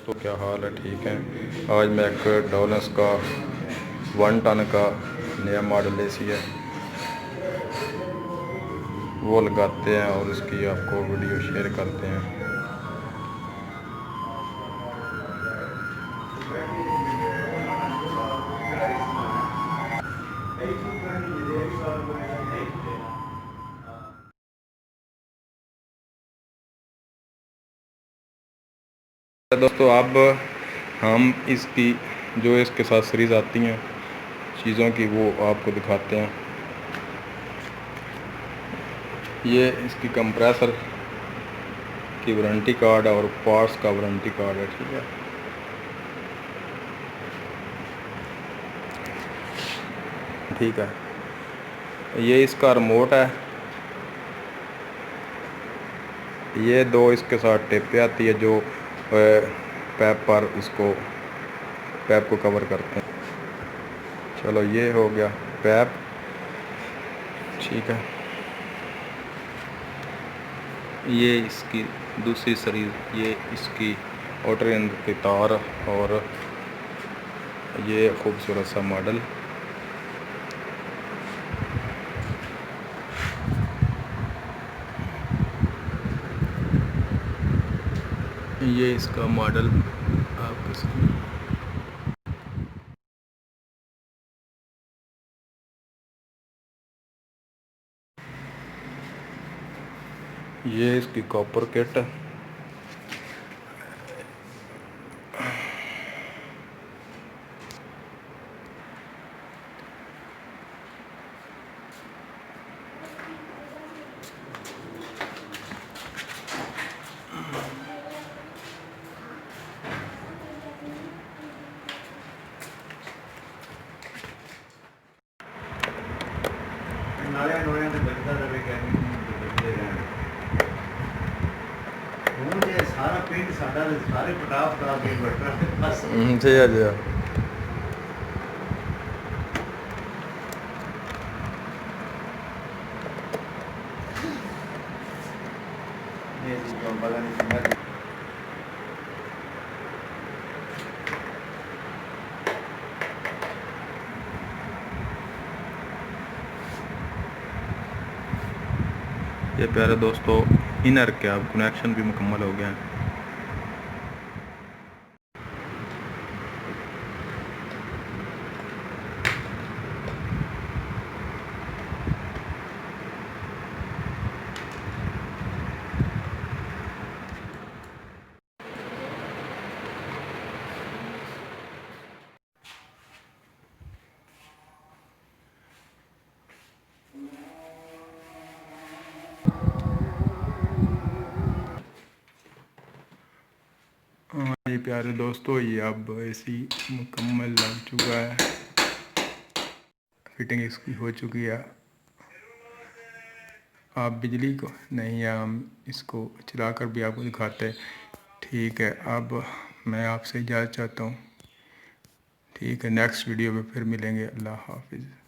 दोस्तों क्या हाल है, ठीक है। आज मैं एक डोलेंस का 1 टन का नया मॉडल एसी है वो लगाते हैं और इसकी आपको वीडियो शेयर करते हैं। दोस्तों अब हम इसकी जो इसके साथ सीरीज़ आती हैं चीज़ों की वो आपको दिखाते हैं। ये इसकी कंप्रेसर की वारंटी कार्ड और पार्ट्स का वारंटी कार्ड है, ठीक है। ठीक है, ये इसका रिमोट है। ये दो इसके साथ टेपें आती है जो पैप पर इसको पैप को कवर करते हैं। चलो ये हो गया पैप, ठीक है। ये इसकी दूसरी सीरीज, ये इसकी आउटर एंड के तार और ये खूबसूरत सा मॉडल। ये इसका मॉडल आपके सामने। ये इसकी कॉपर किट, सारा पिंड साडा सारे पटाफ करा के बैठा बस जी जी। ये जी को पता नहीं कितना ये प्यारे दोस्तों इनर के अब कनेक्शन भी मुकम्मल हो गया है। ये प्यारे दोस्तों ये अब एसी मुकम्मल लग चुका है, फिटिंग इसकी हो चुकी है। आप बिजली को नहीं है, हम इसको चलाकर भी आपको दिखाते हैं, ठीक है। अब मैं आपसे इजाज़त चाहता हूँ, ठीक है। नेक्स्ट वीडियो में फिर मिलेंगे। अल्लाह हाफिज़।